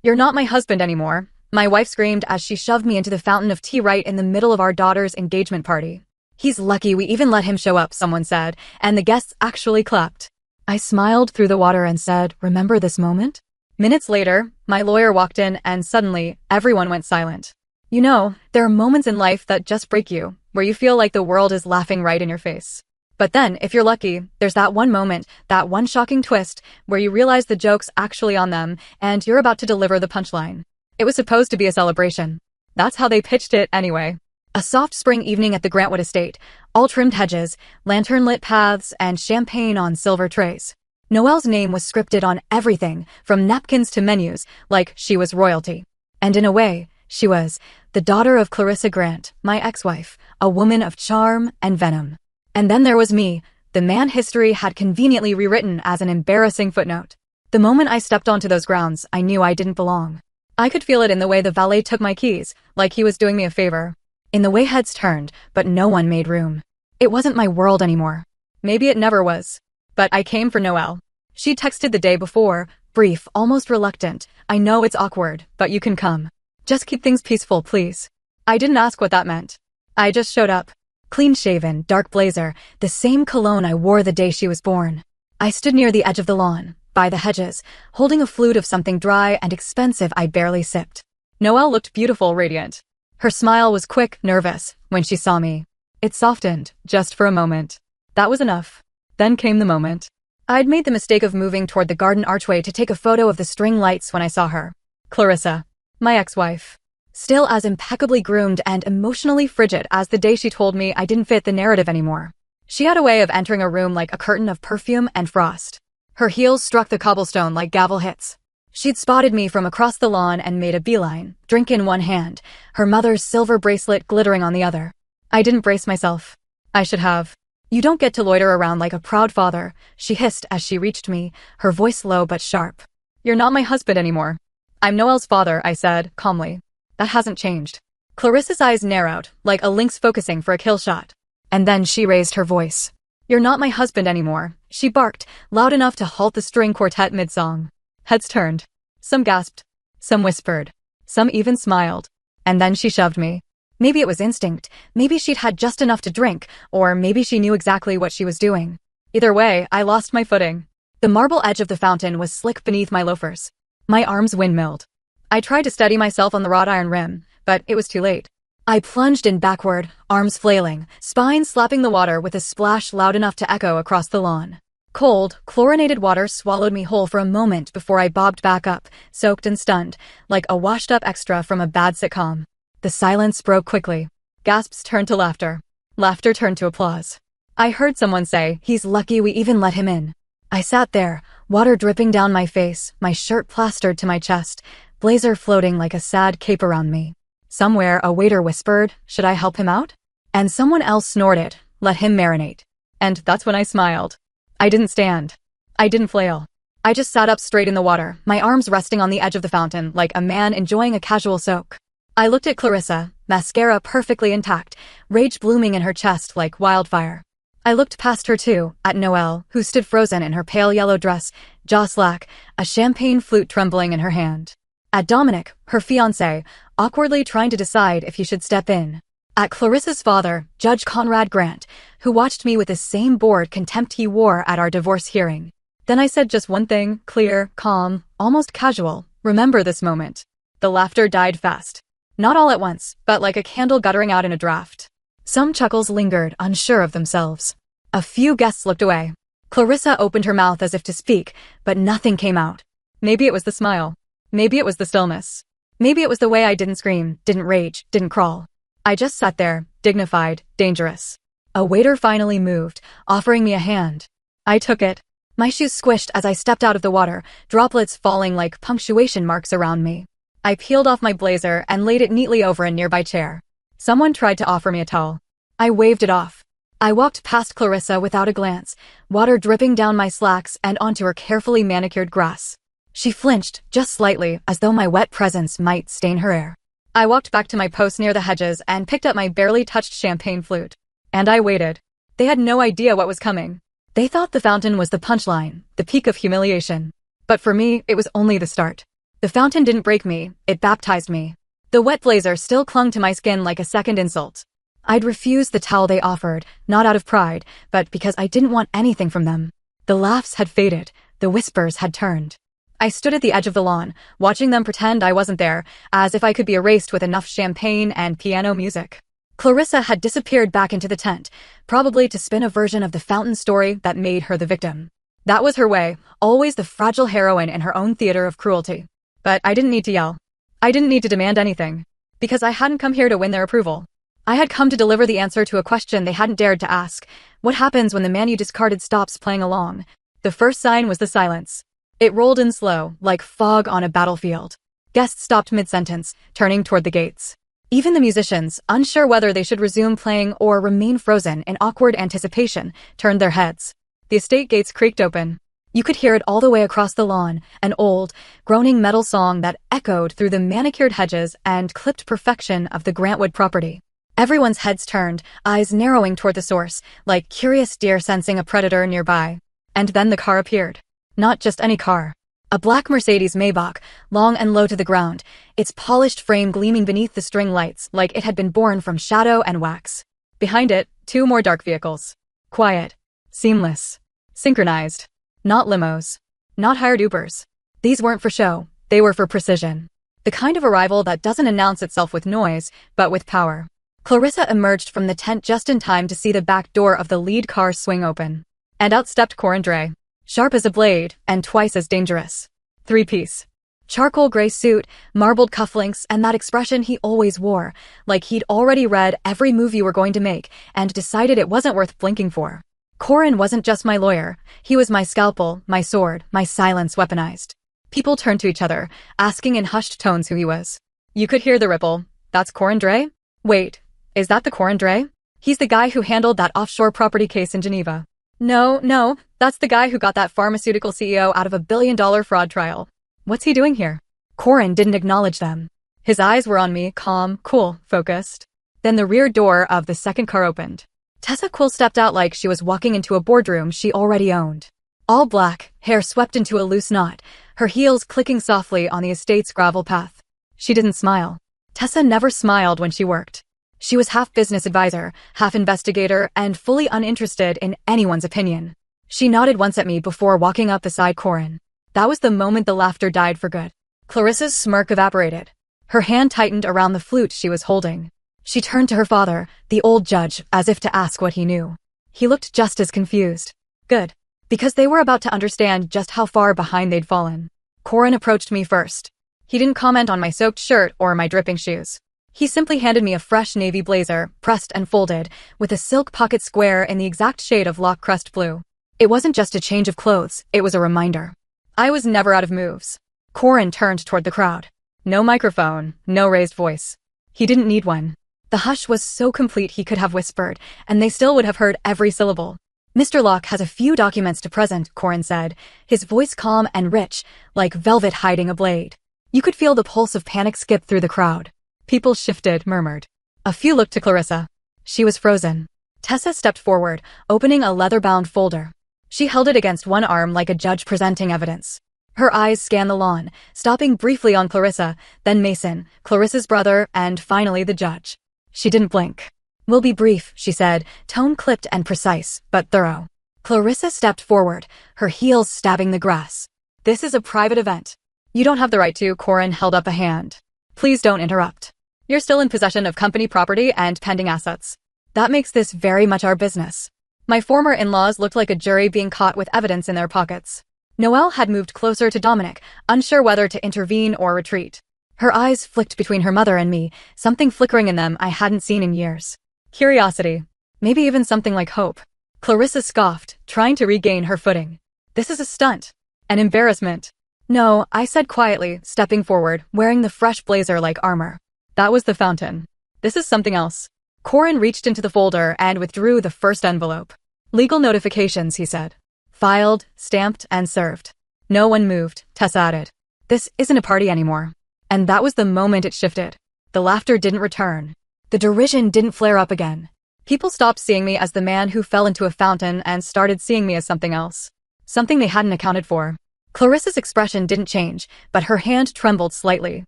"You're not my husband anymore," my wife screamed as she shoved me into the fountain of tea right in the middle of our daughter's engagement party. "He's lucky we even let him show up," someone said, and the guests actually clapped. I smiled through the water and said, "Remember this moment?" Minutes later, my lawyer walked in and suddenly, everyone went silent. You know, there are moments in life that just break you, where you feel like the world is laughing right in your face. But then, if you're lucky, there's that one moment, that one shocking twist, where you realize the joke's actually on them, and you're about to deliver the punchline. It was supposed to be a celebration. That's how they pitched it anyway. A soft spring evening at the Grantwood estate, all trimmed hedges, lantern-lit paths, and champagne on silver trays. Noelle's name was scripted on everything, from napkins to menus, like she was royalty. And in a way, she was the daughter of Clarissa Grant, my ex-wife, a woman of charm and venom. And then there was me, the man history had conveniently rewritten as an embarrassing footnote. The moment I stepped onto those grounds, I knew I didn't belong. I could feel it in the way the valet took my keys, like he was doing me a favor. In the way heads turned, but no one made room. It wasn't my world anymore. Maybe it never was. But I came for Noelle. She texted the day before, brief, almost reluctant. "I know it's awkward, but you can come. Just keep things peaceful, please." I didn't ask what that meant. I just showed up. Clean-shaven, dark blazer, the same cologne I wore the day she was born. I stood near the edge of the lawn, by the hedges, holding a flute of something dry and expensive I barely sipped. Noelle looked beautiful, radiant. Her smile was quick, nervous, when she saw me. It softened, just for a moment. That was enough. Then came the moment. I'd made the mistake of moving toward the garden archway to take a photo of the string lights when I saw her. Clarissa, my ex-wife. Still as impeccably groomed and emotionally frigid as the day she told me I didn't fit the narrative anymore. She had a way of entering a room like a curtain of perfume and frost. Her heels struck the cobblestone like gavel hits. She'd spotted me from across the lawn and made a beeline, drink in one hand, her mother's silver bracelet glittering on the other. I didn't brace myself. I should have. "You don't get to loiter around like a proud father," she hissed as she reached me, her voice low but sharp. "You're not my husband anymore." "I'm Noelle's father," I said, calmly. "That hasn't changed." Clarissa's eyes narrowed, like a lynx focusing for a kill shot. And then she raised her voice. "You're not my husband anymore," she barked, loud enough to halt the string quartet mid-song. Heads turned. Some gasped. Some whispered. Some even smiled. And then she shoved me. Maybe it was instinct, maybe she'd had just enough to drink, or maybe she knew exactly what she was doing. Either way, I lost my footing. The marble edge of the fountain was slick beneath my loafers. My arms windmilled. I tried to steady myself on the wrought iron rim, but it was too late. I plunged in backward, arms flailing, spine slapping the water with a splash loud enough to echo across the lawn. Cold, chlorinated water swallowed me whole for a moment before I bobbed back up, soaked and stunned, like a washed-up extra from a bad sitcom. The silence broke quickly. Gasps turned to laughter. Laughter turned to applause. I heard someone say, "He's lucky we even let him in." I sat there, water dripping down my face, my shirt plastered to my chest, blazer floating like a sad cape around me. Somewhere a waiter whispered, "Should I help him out?" And someone else snorted, "Let him marinate." And that's when I smiled. I didn't stand. I didn't flail. I just sat up straight in the water, my arms resting on the edge of the fountain like a man enjoying a casual soak. I looked at Clarissa, mascara perfectly intact, rage blooming in her chest like wildfire. I looked past her too, at Noelle, who stood frozen in her pale yellow dress, jaw slack, a champagne flute trembling in her hand. At Dominic, her fiancé, awkwardly trying to decide if he should step in. At Clarissa's father, Judge Conrad Grant, who watched me with the same bored contempt he wore at our divorce hearing. Then I said just one thing, clear, calm, almost casual, "Remember this moment." The laughter died fast. Not all at once, but like a candle guttering out in a draft. Some chuckles lingered, unsure of themselves. A few guests looked away. Clarissa opened her mouth as if to speak, but nothing came out. Maybe it was the smile. Maybe it was the stillness. Maybe it was the way I didn't scream, didn't rage, didn't crawl. I just sat there, dignified, dangerous. A waiter finally moved, offering me a hand. I took it. My shoes squished as I stepped out of the water, droplets falling like punctuation marks around me. I peeled off my blazer and laid it neatly over a nearby chair. Someone tried to offer me a towel. I waved it off. I walked past Clarissa without a glance, water dripping down my slacks and onto her carefully manicured grass. She flinched, just slightly, as though my wet presence might stain her air. I walked back to my post near the hedges and picked up my barely touched champagne flute. And I waited. They had no idea what was coming. They thought the fountain was the punchline, the peak of humiliation. But for me, it was only the start. The fountain didn't break me, it baptized me. The wet blazer still clung to my skin like a second insult. I'd refused the towel they offered, not out of pride, but because I didn't want anything from them. The laughs had faded, the whispers had turned. I stood at the edge of the lawn, watching them pretend I wasn't there, as if I could be erased with enough champagne and piano music. Clarissa had disappeared back into the tent, probably to spin a version of the fountain story that made her the victim. That was her way, always the fragile heroine in her own theater of cruelty. But I didn't need to yell. I didn't need to demand anything. Because I hadn't come here to win their approval. I had come to deliver the answer to a question they hadn't dared to ask. What happens when the man you discarded stops playing along? The first sign was the silence. It rolled in slow, like fog on a battlefield. Guests stopped mid-sentence, turning toward the gates. Even the musicians, unsure whether they should resume playing or remain frozen in awkward anticipation, turned their heads. The estate gates creaked open. You could hear it all the way across the lawn, an old, groaning metal song that echoed through the manicured hedges and clipped perfection of the Grantwood property. Everyone's heads turned, eyes narrowing toward the source, like curious deer sensing a predator nearby. And then the car appeared. Not just any car. A black Mercedes Maybach, long and low to the ground, its polished frame gleaming beneath the string lights like it had been born from shadow and wax. Behind it, 2 more dark vehicles. Quiet. Seamless. Synchronized. Not limos. Not hired Ubers. These weren't for show, they were for precision. The kind of arrival that doesn't announce itself with noise, but with power. Clarissa emerged from the tent just in time to see the back door of the lead car swing open. And out stepped Corin Dray. Sharp as a blade, and twice as dangerous. 3-piece. Charcoal gray suit, marbled cufflinks, and that expression he always wore, like he'd already read every move you were going to make and decided it wasn't worth blinking for. Corin wasn't just my lawyer, he was my scalpel, my sword, my silence weaponized. People turned to each other, asking in hushed tones who he was. You could hear the ripple. That's Corin Dray? Wait, is that the Corin Dray? He's the guy who handled that offshore property case in Geneva. No, that's the guy who got that pharmaceutical CEO out of a billion-dollar fraud trial. What's he doing here? Corin didn't acknowledge them. His eyes were on me, calm, cool, focused. Then the rear door of the second car opened. Tessa Quill stepped out like she was walking into a boardroom she already owned. All black, hair swept into a loose knot, her heels clicking softly on the estate's gravel path. She didn't smile. Tessa never smiled when she worked. She was half business advisor, half investigator, and fully uninterested in anyone's opinion. She nodded once at me before walking up beside Corin. That was the moment the laughter died for good. Clarissa's smirk evaporated. Her hand tightened around the flute she was holding. She turned to her father, the old judge, as if to ask what he knew. He looked just as confused. Good. Because they were about to understand just how far behind they'd fallen. Corin approached me first. He didn't comment on my soaked shirt or my dripping shoes. He simply handed me a fresh navy blazer, pressed and folded, with a silk pocket square in the exact shade of lock crust blue. It wasn't just a change of clothes, it was a reminder. I was never out of moves. Corin turned toward the crowd. No microphone, no raised voice. He didn't need one. The hush was so complete he could have whispered, and they still would have heard every syllable. Mr. Locke has a few documents to present, Corin said, his voice calm and rich, like velvet hiding a blade. You could feel the pulse of panic skip through the crowd. People shifted, murmured. A few looked to Clarissa. She was frozen. Tessa stepped forward, opening a leather-bound folder. She held it against one arm like a judge presenting evidence. Her eyes scanned the lawn, stopping briefly on Clarissa, then Mason, Clarissa's brother, and finally the judge. She didn't blink. We'll be brief, she said, tone clipped and precise, but thorough. Clarissa stepped forward, her heels stabbing the grass. This is a private event. You don't have the right to, Corin held up a hand. Please don't interrupt. You're still in possession of company property and pending assets. That makes this very much our business. My former in-laws looked like a jury being caught with evidence in their pockets. Noelle had moved closer to Dominic, unsure whether to intervene or retreat. Her eyes flicked between her mother and me, something flickering in them I hadn't seen in years. Curiosity. Maybe even something like hope. Clarissa scoffed, trying to regain her footing. This is a stunt. An embarrassment. No, I said quietly, stepping forward, wearing the fresh blazer like armor. That was the fountain. This is something else. Corin reached into the folder and withdrew the first envelope. Legal notifications, he said. Filed, stamped, and served. No one moved, Tessa added. This isn't a party anymore. And that was the moment it shifted. The laughter didn't return. The derision didn't flare up again. People stopped seeing me as the man who fell into a fountain and started seeing me as something else. Something they hadn't accounted for. Clarissa's expression didn't change, but her hand trembled slightly.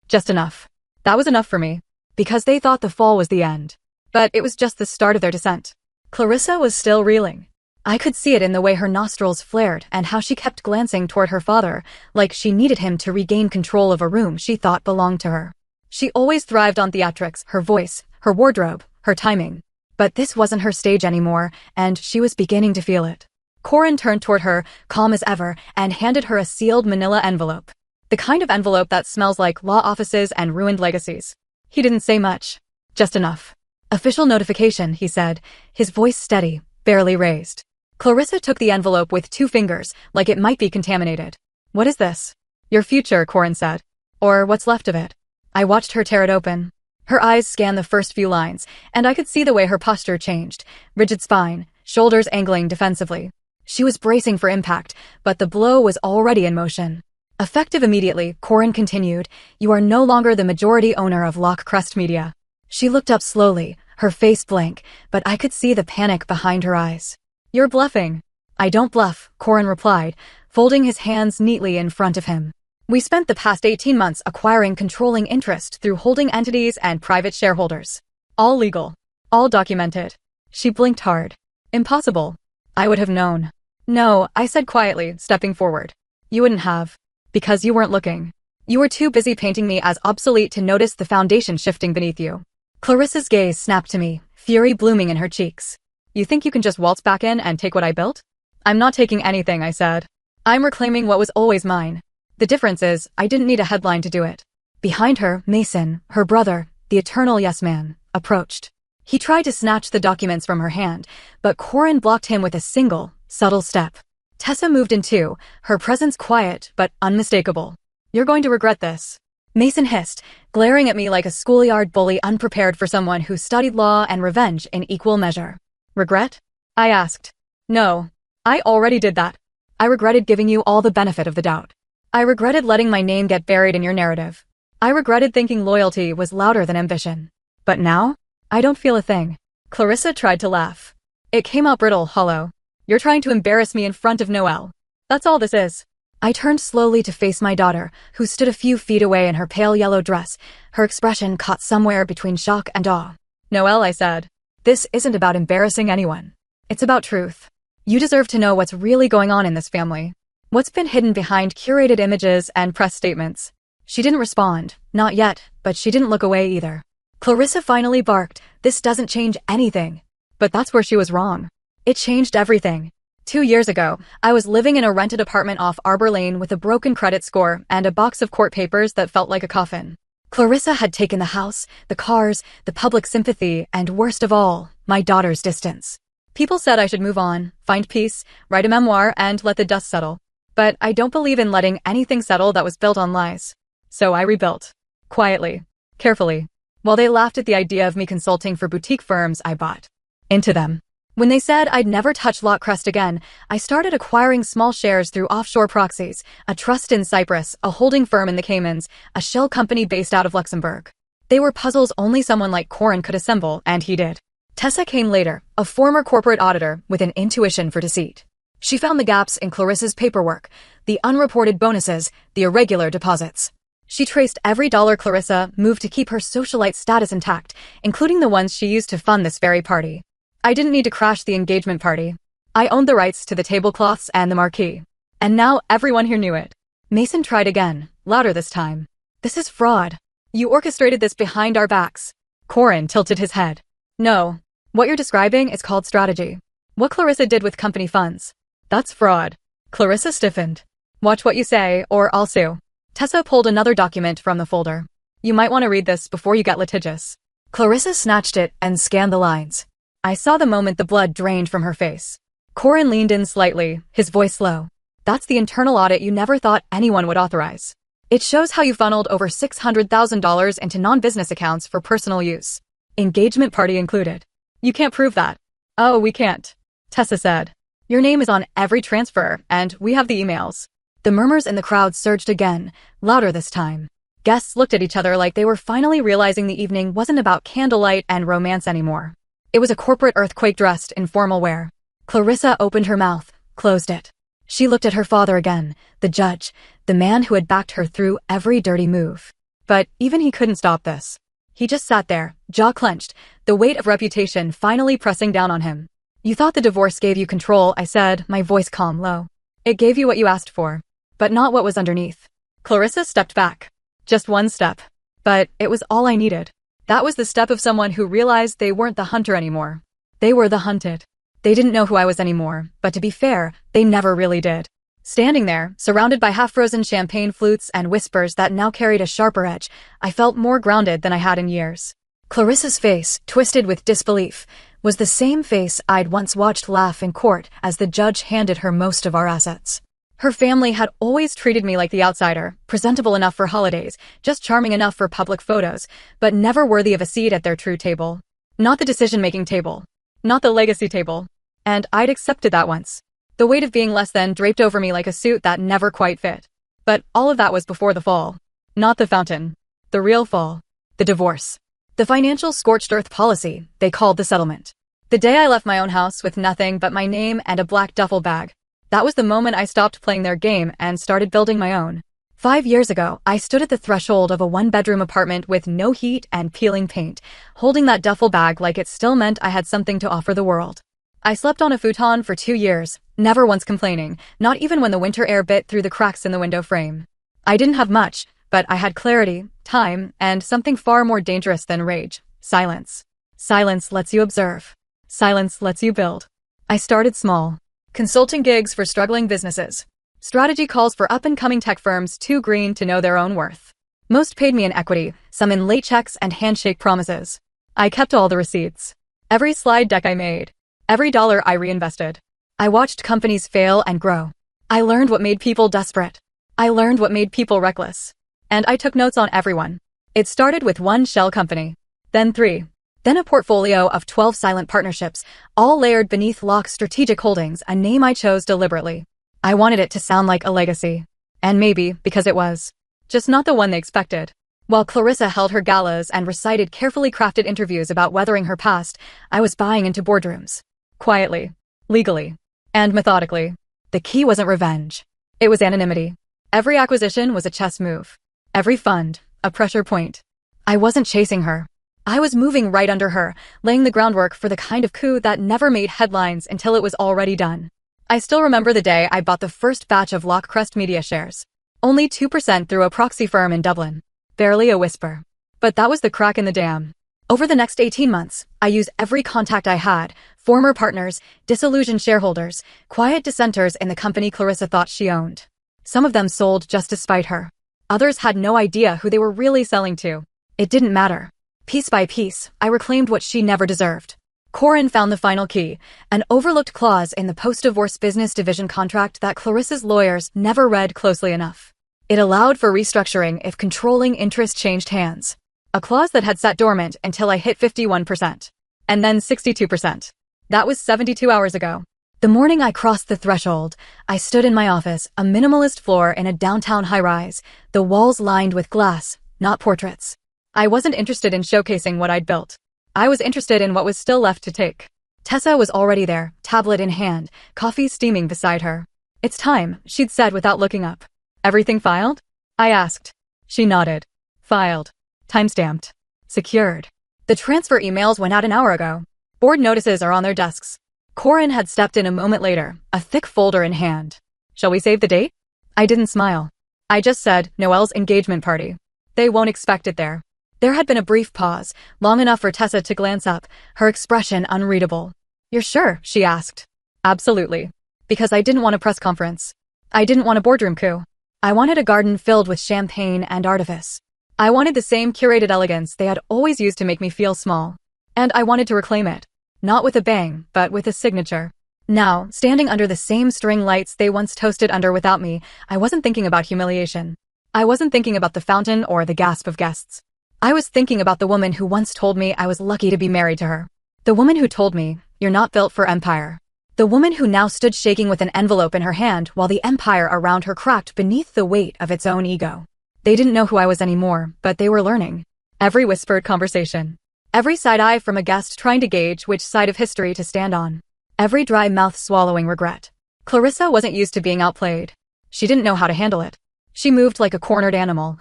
Just enough. That was enough for me. Because they thought the fall was the end. But it was just the start of their descent. Clarissa was still reeling. I could see it in the way her nostrils flared and how she kept glancing toward her father, like she needed him to regain control of a room she thought belonged to her. She always thrived on theatrics, her voice, her wardrobe, her timing. But this wasn't her stage anymore, and she was beginning to feel it. Corin turned toward her, calm as ever, and handed her a sealed manila envelope. The kind of envelope that smells like law offices and ruined legacies. He didn't say much. Just enough. Official notification, he said, his voice steady, barely raised. Clarissa took the envelope with 2 fingers, like it might be contaminated. What is this? Your future, Corin said. Or what's left of it. I watched her tear it open. Her eyes scanned the first few lines, and I could see the way her posture changed. Rigid spine, shoulders angling defensively. She was bracing for impact, but the blow was already in motion. Effective immediately, Corin continued, you are no longer the majority owner of Lockcrest Media. She looked up slowly, her face blank, but I could see the panic behind her eyes. You're bluffing. I don't bluff, Corin replied, folding his hands neatly in front of him. We spent the past 18 months acquiring controlling interest through holding entities and private shareholders. All legal. All documented. She blinked hard. Impossible. I would have known. No, I said quietly, stepping forward. You wouldn't have. Because you weren't looking. You were too busy painting me as obsolete to notice the foundation shifting beneath you. Clarissa's gaze snapped to me, fury blooming in her cheeks. You think you can just waltz back in and take what I built? I'm not taking anything, I said. I'm reclaiming what was always mine. The difference is, I didn't need a headline to do it. Behind her, Mason, her brother, the eternal yes man, approached. He tried to snatch the documents from her hand, but Corin blocked him with a single, subtle step. Tessa moved in too, her presence quiet but unmistakable. You're going to regret this. Mason hissed, glaring at me like a schoolyard bully unprepared for someone who studied law and revenge in equal measure. Regret? I asked. No. I already did that. I regretted giving you all the benefit of the doubt. I regretted letting my name get buried in your narrative. I regretted thinking loyalty was louder than ambition. But now? I don't feel a thing. Clarissa tried to laugh. It came out brittle, hollow. You're trying to embarrass me in front of Noelle. That's all this is. I turned slowly to face my daughter, who stood a few feet away in her pale yellow dress, her expression caught somewhere between shock and awe. Noelle, I said, this isn't about embarrassing anyone. It's about truth. You deserve to know what's really going on in this family. What's been hidden behind curated images and press statements. She didn't respond, not yet, but she didn't look away either. Clarissa finally barked, this doesn't change anything. But that's where she was wrong. It changed everything. 2 years ago, I was living in a rented apartment off Arbor Lane with a broken credit score and a box of court papers that felt like a coffin. Clarissa had taken the house, the cars, the public sympathy, and worst of all, my daughter's distance. People said I should move on, find peace, write a memoir, and let the dust settle. But I don't believe in letting anything settle that was built on lies. So I rebuilt. Quietly. Carefully. While they laughed at the idea of me consulting for boutique firms, I bought into them. When they said I'd never touch Lockcrest again, I started acquiring small shares through offshore proxies, a trust in Cyprus, a holding firm in the Caymans, a shell company based out of Luxembourg. They were puzzles only someone like Corin could assemble, and he did. Tessa came later, a former corporate auditor with an intuition for deceit. She found the gaps in Clarissa's paperwork, the unreported bonuses, the irregular deposits. She traced every dollar Clarissa moved to keep her socialite status intact, including the ones she used to fund this very party. I didn't need to crash the engagement party. I owned the rights to the tablecloths and the marquee. And now everyone here knew it. Mason tried again, louder this time. This is fraud. You orchestrated this behind our backs. Corin tilted his head. No. What you're describing is called strategy. What Clarissa did with company funds. That's fraud. Clarissa stiffened. Watch what you say, or I'll sue. Tessa pulled another document from the folder. You might want to read this before you get litigious. Clarissa snatched it and scanned the lines. I saw the moment the blood drained from her face. Corin leaned in slightly, his voice low. That's the internal audit you never thought anyone would authorize. It shows how you funneled over $600,000 into non-business accounts for personal use. Engagement party included. You can't prove that. Oh, we can't. Tessa said. Your name is on every transfer, and we have the emails. The murmurs in the crowd surged again, louder this time. Guests looked at each other like they were finally realizing the evening wasn't about candlelight and romance anymore. It was a corporate earthquake dressed in formal wear. Clarissa opened her mouth, closed it. She looked at her father again, the judge, the man who had backed her through every dirty move. But even he couldn't stop this. He just sat there, jaw clenched, the weight of reputation finally pressing down on him. "You thought the divorce gave you control," I said, my voice calm, low. "It gave you what you asked for, but not what was underneath." Clarissa stepped back. Just one step. But it was all I needed. That was the step of someone who realized they weren't the hunter anymore. They were the hunted. They didn't know who I was anymore, but to be fair, they never really did. Standing there, surrounded by half-frozen champagne flutes and whispers that now carried a sharper edge, I felt more grounded than I had in years. Clarissa's face, twisted with disbelief, was the same face I'd once watched laugh in court as the judge handed her most of our assets. Her family had always treated me like the outsider, presentable enough for holidays, just charming enough for public photos, but never worthy of a seat at their true table. Not the decision-making table. Not the legacy table. And I'd accepted that once. The weight of being less than draped over me like a suit that never quite fit. But all of that was before the fall. Not the fountain. The real fall. The divorce. The financial scorched earth policy they called the settlement. The day I left my own house with nothing but my name and a black duffel bag. That was the moment I stopped playing their game and started building my own. 5 years ago, I stood at the threshold of a one-bedroom apartment with no heat and peeling paint, holding that duffel bag like it still meant I had something to offer the world. I slept on a futon for 2 years, never once complaining, not even when the winter air bit through the cracks in the window frame. I didn't have much, but I had clarity, time, and something far more dangerous than rage: silence. Silence lets you observe. Silence lets you build. I started small. Consulting gigs for struggling businesses. Strategy calls for up-and-coming tech firms too green to know their own worth. Most paid me in equity, some in late checks and handshake promises. I kept all the receipts. Every slide deck I made. Every dollar I reinvested. I watched companies fail and grow. I learned what made people desperate. I learned what made people reckless. And I took notes on everyone. It started with one shell company. Then 3. Then a portfolio of 12 silent partnerships, all layered beneath Locke's Strategic Holdings, a name I chose deliberately. I wanted it to sound like a legacy. And maybe because it was. Just not the one they expected. While Clarissa held her galas and recited carefully crafted interviews about weathering her past, I was buying into boardrooms. Quietly. Legally. And methodically. The key wasn't revenge. It was anonymity. Every acquisition was a chess move. Every fund, a pressure point. I wasn't chasing her. I was moving right under her, laying the groundwork for the kind of coup that never made headlines until it was already done. I still remember the day I bought the first batch of Lockcrest Media shares. Only 2% through a proxy firm in Dublin. Barely a whisper. But that was the crack in the dam. Over the next 18 months, I used every contact I had, former partners, disillusioned shareholders, quiet dissenters in the company Clarissa thought she owned. Some of them sold just to spite her. Others had no idea who they were really selling to. It didn't matter. Piece by piece, I reclaimed what she never deserved. Corin found the final key, an overlooked clause in the post-divorce business division contract that Clarissa's lawyers never read closely enough. It allowed for restructuring if controlling interest changed hands. A clause that had sat dormant until I hit 51%. And then 62%. That was 72 hours ago. The morning I crossed the threshold, I stood in my office, a minimalist floor in a downtown high-rise, the walls lined with glass, not portraits. I wasn't interested in showcasing what I'd built. I was interested in what was still left to take. Tessa was already there, tablet in hand, coffee steaming beside her. "It's time," she'd said without looking up. "Everything filed?" I asked. She nodded. "Filed. Timestamped. Secured. The transfer emails went out an hour ago. Board notices are on their desks." Corin had stepped in a moment later, a thick folder in hand. "Shall we save the date?" I didn't smile. I just said, "Noelle's engagement party. They won't expect it there." There had been a brief pause, long enough for Tessa to glance up, her expression unreadable. "You're sure?" she asked. "Absolutely. Because I didn't want a press conference. I didn't want a boardroom coup. I wanted a garden filled with champagne and artifice. I wanted the same curated elegance they had always used to make me feel small. And I wanted to reclaim it. Not with a bang, but with a signature. Now, standing under the same string lights they once toasted under without me, I wasn't thinking about humiliation. I wasn't thinking about the fountain or the gasp of guests. I was thinking about the woman who once told me I was lucky to be married to her. The woman who told me, "You're not built for empire." The woman who now stood shaking with an envelope in her hand while the empire around her cracked beneath the weight of its own ego. They didn't know who I was anymore, but they were learning. Every whispered conversation. Every side-eye from a guest trying to gauge which side of history to stand on. Every dry mouth swallowing regret. Clarissa wasn't used to being outplayed. She didn't know how to handle it. She moved like a cornered animal.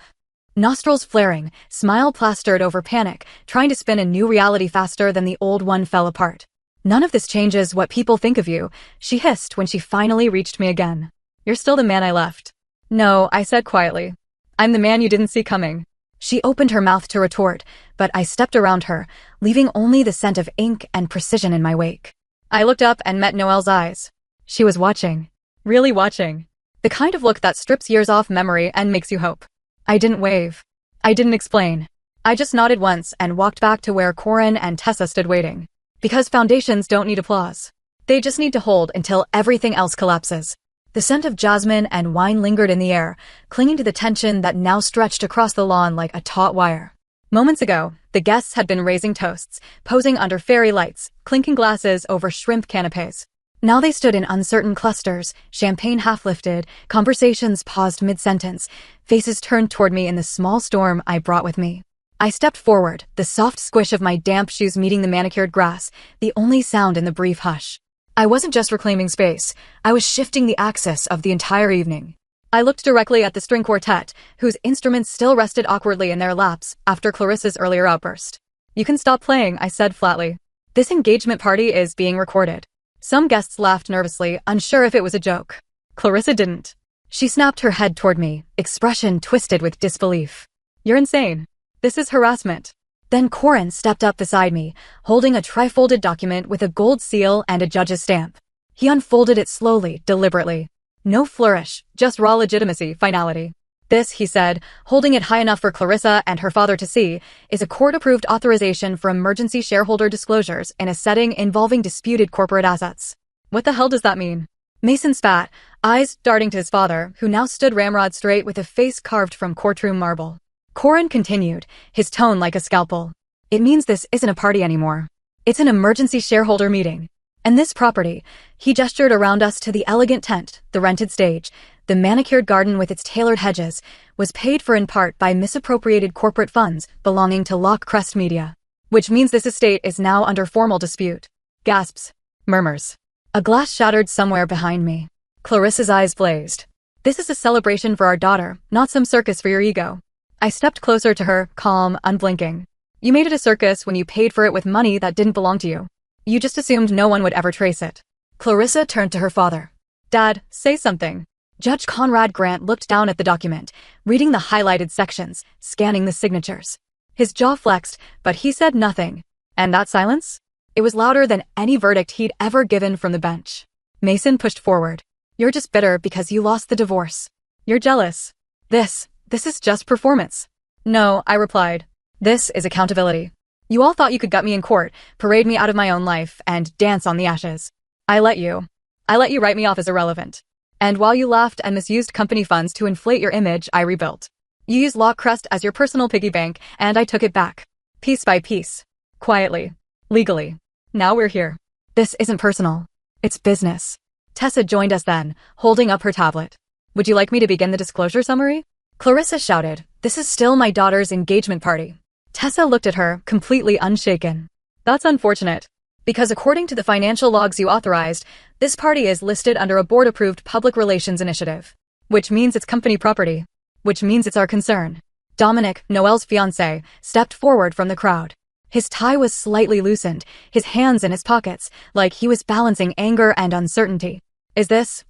Nostrils flaring, smile plastered over panic, trying to spin a new reality faster than the old one fell apart. None of this changes what people think of you, she hissed when she finally reached me again. You're still the man I left. No, I said quietly. I'm the man you didn't see coming. She opened her mouth to retort, but I stepped around her, leaving only the scent of ink and precision in my wake. I looked up and met Noelle's eyes. She was watching. Really watching. The kind of look that strips years off memory and makes you hope. I didn't wave. I didn't explain. I just nodded once and walked back to where Corin and Tessa stood waiting. Because foundations don't need applause. They just need to hold until everything else collapses. The scent of jasmine and wine lingered in the air, clinging to the tension that now stretched across the lawn like a taut wire. Moments ago, the guests had been raising toasts, posing under fairy lights, clinking glasses over shrimp canapes. Now they stood in uncertain clusters, champagne half-lifted, conversations paused mid-sentence, faces turned toward me in the small storm I brought with me. I stepped forward, the soft squish of my damp shoes meeting the manicured grass, the only sound in the brief hush. I wasn't just reclaiming space, I was shifting the axis of the entire evening. I looked directly at the string quartet, whose instruments still rested awkwardly in their laps after Clarissa's earlier outburst. You can stop playing, I said flatly. This engagement party is being recorded. Some guests laughed nervously, unsure if it was a joke. Clarissa didn't. She snapped her head toward me, expression twisted with disbelief. You're insane. This is harassment. Then Corin stepped up beside me, holding a trifolded document with a gold seal and a judge's stamp. He unfolded it slowly, deliberately. No flourish, just raw legitimacy, finality. This, he said, holding it high enough for Clarissa and her father to see, is a court-approved authorization for emergency shareholder disclosures in a setting involving disputed corporate assets. What the hell does that mean? Mason spat, eyes darting to his father, who now stood ramrod straight with a face carved from courtroom marble. Corin continued, his tone like a scalpel. It means this isn't a party anymore. It's an emergency shareholder meeting. And this property, he gestured around us to the elegant tent, the rented stage, the manicured garden with its tailored hedges, was paid for in part by misappropriated corporate funds belonging to Loch Crest Media. Which means this estate is now under formal dispute. Gasps. Murmurs. A glass shattered somewhere behind me. Clarissa's eyes blazed. This is a celebration for our daughter, not some circus for your ego. I stepped closer to her, calm, unblinking. You made it a circus when you paid for it with money that didn't belong to you. You just assumed no one would ever trace it. Clarissa turned to her father. Dad, say something. Judge Conrad Grant looked down at the document, reading the highlighted sections, scanning the signatures. His jaw flexed, but he said nothing. And that silence? It was louder than any verdict he'd ever given from the bench. Mason pushed forward. You're just bitter because you lost the divorce. You're jealous. This is just performance. No, I replied. This is accountability. You all thought you could gut me in court, parade me out of my own life, and dance on the ashes. I let you write me off as irrelevant. And while you laughed and misused company funds to inflate your image, I rebuilt. You used Loch Crest as your personal piggy bank, and I took it back. Piece by piece. Quietly. Legally. Now we're here. This isn't personal. It's business. Tessa joined us then, holding up her tablet. Would you like me to begin the disclosure summary? Clarissa shouted, this is still my daughter's engagement party. Tessa looked at her, completely unshaken. That's unfortunate. Because according to the financial logs you authorized, this party is listed under a board-approved public relations initiative. Which means it's company property. Which means it's our concern. Dominic, Noelle's fiancé, stepped forward from the crowd. His tie was slightly loosened, his hands in his pockets, like he was balancing anger and uncertainty. Is this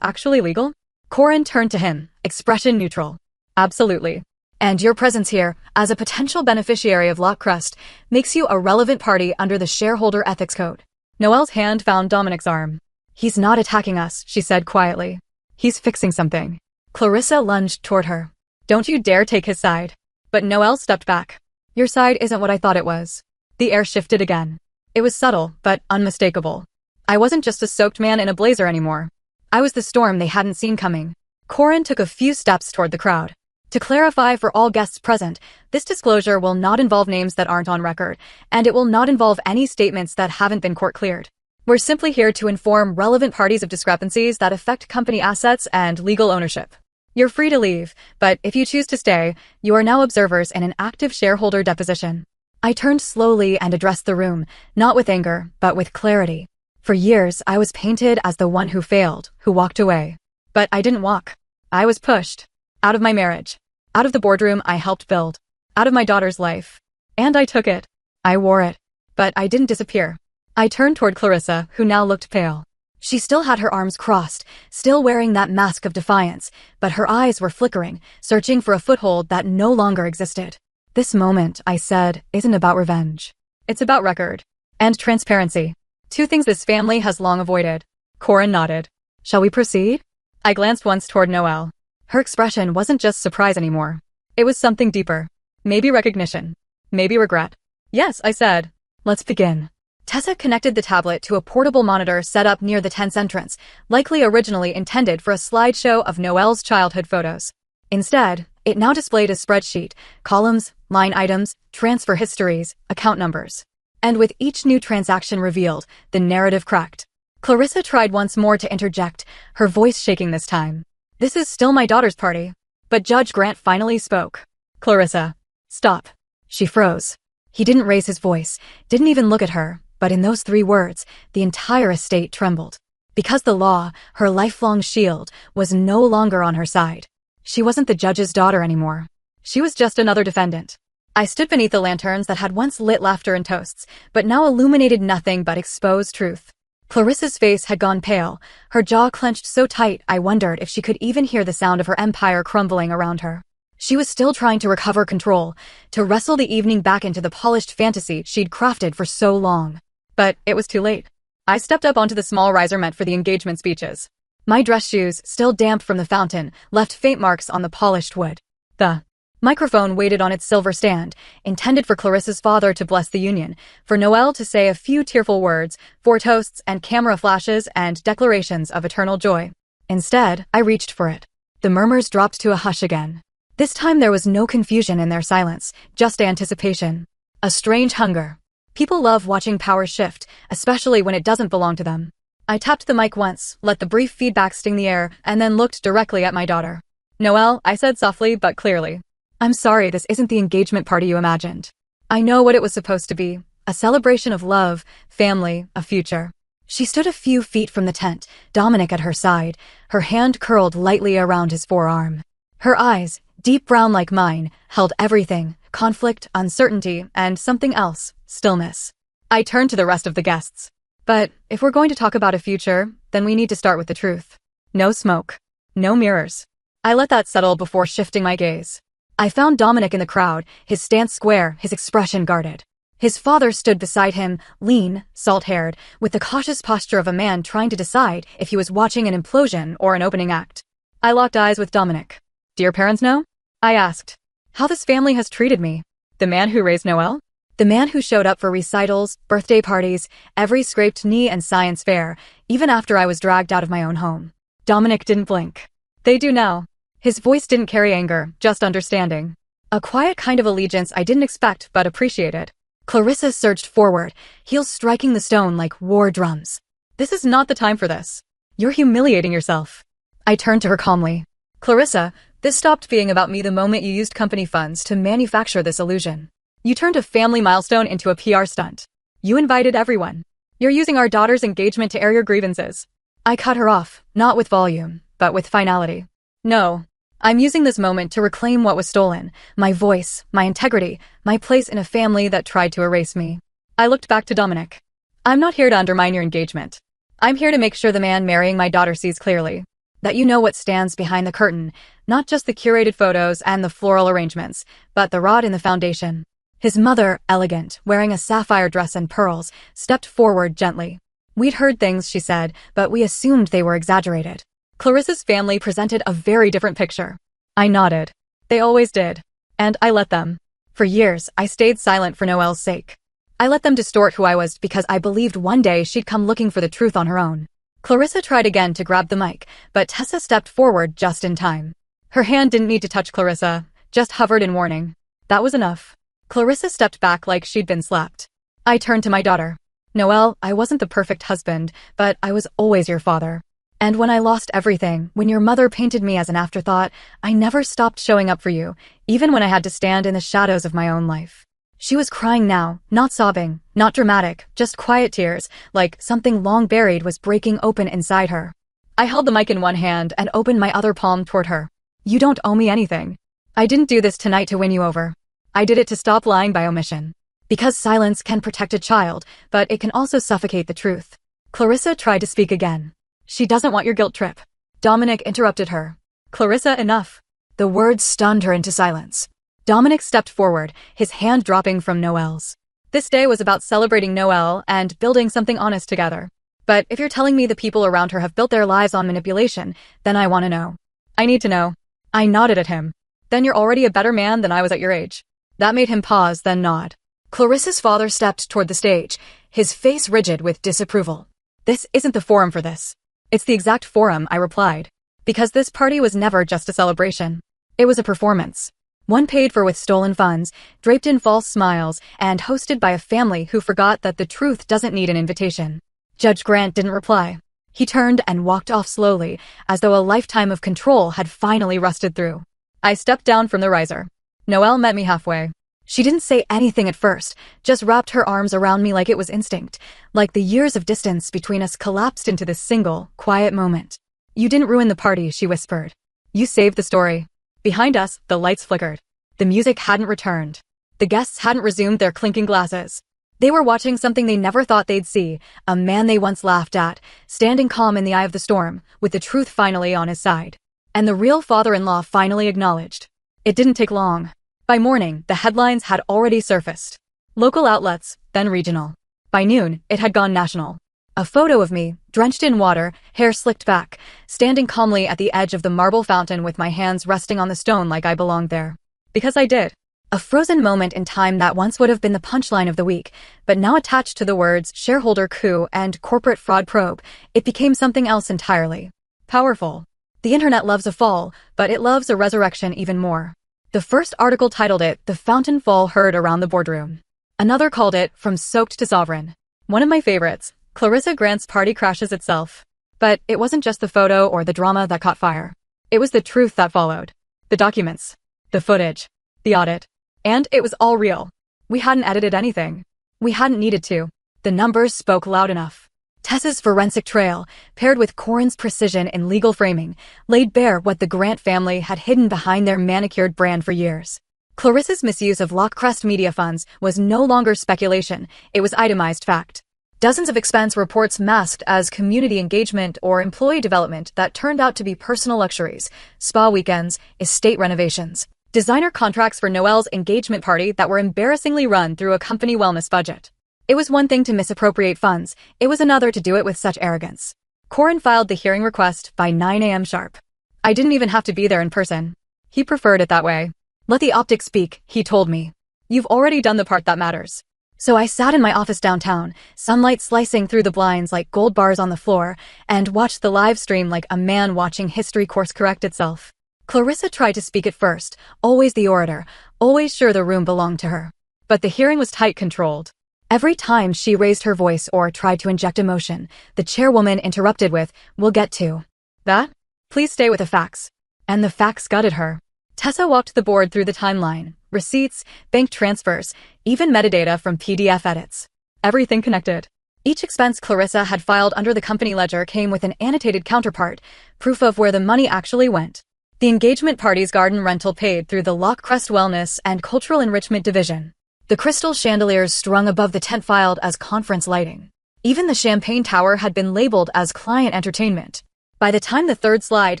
actually legal? Corin turned to him, expression neutral. Absolutely. And your presence here, as a potential beneficiary of Loch Crest, makes you a relevant party under the Shareholder Ethics Code. Noelle's hand found Dominic's arm. He's not attacking us, she said quietly. He's fixing something. Clarissa lunged toward her. Don't you dare take his side. But Noelle stepped back. Your side isn't what I thought it was. The air shifted again. It was subtle, but unmistakable. I wasn't just a soaked man in a blazer anymore. I was the storm they hadn't seen coming. Corin took a few steps toward the crowd. To clarify for all guests present, this disclosure will not involve names that aren't on record, and it will not involve any statements that haven't been court-cleared. We're simply here to inform relevant parties of discrepancies that affect company assets and legal ownership. You're free to leave, but if you choose to stay, you are now observers in an active shareholder deposition. I turned slowly and addressed the room, not with anger, but with clarity. For years, I was painted as the one who failed, who walked away. But I didn't walk. I was pushed. Out of my marriage. Out of the boardroom I helped build. Out of my daughter's life. And I took it. I wore it. But I didn't disappear. I turned toward Clarissa, who now looked pale. She still had her arms crossed, still wearing that mask of defiance, but her eyes were flickering, searching for a foothold that no longer existed. This moment, I said, isn't about revenge. It's about record. And transparency. Two things this family has long avoided. Corin nodded. Shall we proceed? I glanced once toward Noelle. Her expression wasn't just surprise anymore. It was something deeper. Maybe recognition. Maybe regret. Yes, I said. Let's begin. Tessa connected the tablet to a portable monitor set up near the tent's entrance, likely originally intended for a slideshow of Noelle's childhood photos. Instead, it now displayed a spreadsheet, columns, line items, transfer histories, account numbers. And with each new transaction revealed, the narrative cracked. Clarissa tried once more to interject, her voice shaking this time. This is still my daughter's party. But Judge Grant finally spoke. Clarissa. Stop. She froze. He didn't raise his voice, didn't even look at her, but in those 3 words, the entire estate trembled. Because the law, her lifelong shield, was no longer on her side. She wasn't the judge's daughter anymore. She was just another defendant. I stood beneath the lanterns that had once lit laughter and toasts, but now illuminated nothing but exposed truth. Clarissa's face had gone pale, her jaw clenched so tight I wondered if she could even hear the sound of her empire crumbling around her. She was still trying to recover control, to wrestle the evening back into the polished fantasy she'd crafted for so long. But it was too late. I stepped up onto the small riser meant for the engagement speeches. My dress shoes, still damp from the fountain, left faint marks on the polished wood. The microphone waited on its silver stand, intended for Clarissa's father to bless the union, for Noelle to say a few tearful words, for toasts and camera flashes and declarations of eternal joy. Instead, I reached for it. The murmurs dropped to a hush again. This time there was no confusion in their silence, just anticipation. A strange hunger. People love watching power shift, especially when it doesn't belong to them. I tapped the mic once, let the brief feedback sting the air, and then looked directly at my daughter. Noelle, I said softly but clearly. I'm sorry this isn't the engagement party you imagined. I know what it was supposed to be. A celebration of love, family, a future. She stood a few feet from the tent, Dominic at her side, her hand curled lightly around his forearm. Her eyes, deep brown like mine, held everything, conflict, uncertainty, and something else, stillness. I turned to the rest of the guests. But if we're going to talk about a future, then we need to start with the truth. No smoke. No mirrors. I let that settle before shifting my gaze. I found Dominic in the crowd, his stance square, his expression guarded. His father stood beside him, lean, salt-haired, with the cautious posture of a man trying to decide if he was watching an implosion or an opening act. I locked eyes with Dominic. Do your parents know? I asked. How this family has treated me. The man who raised Noelle? The man who showed up for recitals, birthday parties, every scraped knee and science fair, even after I was dragged out of my own home. Dominic didn't blink. They do now. His voice didn't carry anger, just understanding. A quiet kind of allegiance I didn't expect but appreciated. Clarissa surged forward, heels striking the stone like war drums. This is not the time for this. You're humiliating yourself. I turned to her calmly. Clarissa, this stopped being about me the moment you used company funds to manufacture this illusion. You turned a family milestone into a PR stunt. You invited everyone. You're using our daughter's engagement to air your grievances. I cut her off, not with volume, but with finality. No. I'm using this moment to reclaim what was stolen, my voice, my integrity, my place in a family that tried to erase me. I looked back to Dominic. I'm not here to undermine your engagement. I'm here to make sure the man marrying my daughter sees clearly. That you know what stands behind the curtain, not just the curated photos and the floral arrangements, but the rod in the foundation. His mother, elegant, wearing a sapphire dress and pearls, stepped forward gently. We'd heard things, she said, but we assumed they were exaggerated. Clarissa's family presented a very different picture. I nodded. They always did. And I let them. For years, I stayed silent for Noelle's sake. I let them distort who I was because I believed one day she'd come looking for the truth on her own. Clarissa tried again to grab the mic, but Tessa stepped forward just in time. Her hand didn't need to touch Clarissa, just hovered in warning. That was enough. Clarissa stepped back like she'd been slapped. I turned to my daughter. Noelle, I wasn't the perfect husband, but I was always your father. And when I lost everything, when your mother painted me as an afterthought, I never stopped showing up for you, even when I had to stand in the shadows of my own life. She was crying now, not sobbing, not dramatic, just quiet tears, like something long buried was breaking open inside her. I held the mic in one hand and opened my other palm toward her. You don't owe me anything. I didn't do this tonight to win you over. I did it to stop lying by omission. Because silence can protect a child, but it can also suffocate the truth. Clarissa tried to speak again. She doesn't want your guilt trip. Dominic interrupted her. Clarissa, enough. The words stunned her into silence. Dominic stepped forward, his hand dropping from Noelle's. This day was about celebrating Noelle and building something honest together. But if you're telling me the people around her have built their lives on manipulation, then I want to know. I need to know. I nodded at him. Then you're already a better man than I was at your age. That made him pause, then nod. Clarissa's father stepped toward the stage, his face rigid with disapproval. This isn't the forum for this. It's the exact forum, I replied. Because this party was never just a celebration. It was a performance. One paid for with stolen funds, draped in false smiles, and hosted by a family who forgot that the truth doesn't need an invitation. Judge Grant didn't reply. He turned and walked off slowly, as though a lifetime of control had finally rusted through. I stepped down from the riser. Noelle met me halfway. She didn't say anything at first, just wrapped her arms around me like it was instinct, like the years of distance between us collapsed into this single, quiet moment. You didn't ruin the party, she whispered. You saved the story. Behind us, the lights flickered. The music hadn't returned. The guests hadn't resumed their clinking glasses. They were watching something they never thought they'd see, a man they once laughed at, standing calm in the eye of the storm, with the truth finally on his side. And the real father-in-law finally acknowledged. It didn't take long. By morning, the headlines had already surfaced. Local outlets, then regional. By noon, it had gone national. A photo of me, drenched in water, hair slicked back, standing calmly at the edge of the marble fountain with my hands resting on the stone like I belonged there. Because I did. A frozen moment in time that once would have been the punchline of the week, but now attached to the words shareholder coup and corporate fraud probe, it became something else entirely. Powerful. The internet loves a fall, but it loves a resurrection even more. The first article titled it, "The Fountain Fall Heard Around the Boardroom." Another called it, "From Soaked to Sovereign." One of my favorites, Clarissa Grant's party crashes itself. But it wasn't just the photo or the drama that caught fire. It was the truth that followed. The documents. The footage. The audit. And it was all real. We hadn't edited anything. We hadn't needed to. The numbers spoke loud enough. Tessa's forensic trail, paired with Corin's precision in legal framing, laid bare what the Grant family had hidden behind their manicured brand for years. Clarissa's misuse of Lockcrest media funds was no longer speculation, it was itemized fact. Dozens of expense reports masked as community engagement or employee development that turned out to be personal luxuries, spa weekends, estate renovations, designer contracts for Noelle's engagement party that were embarrassingly run through a company wellness budget. It was one thing to misappropriate funds, it was another to do it with such arrogance. Corin filed the hearing request by 9 a.m. sharp. I didn't even have to be there in person. He preferred it that way. Let the optics speak, he told me. You've already done the part that matters. So I sat in my office downtown, sunlight slicing through the blinds like gold bars on the floor, and watched the live stream like a man watching history course correct itself. Clarissa tried to speak at first, always the orator, always sure the room belonged to her. But the hearing was tight controlled. Every time she raised her voice or tried to inject emotion, the chairwoman interrupted with, "We'll get to that. Please stay with the facts." And the facts gutted her. Tessa walked the board through the timeline, receipts, bank transfers, even metadata from PDF edits. Everything connected. Each expense Clarissa had filed under the company ledger came with an annotated counterpart, proof of where the money actually went. The engagement party's garden rental paid through the Lockcrest Wellness and Cultural Enrichment Division. The crystal chandeliers strung above the tent filed as conference lighting. Even the champagne tower had been labeled as client entertainment. By the time the third slide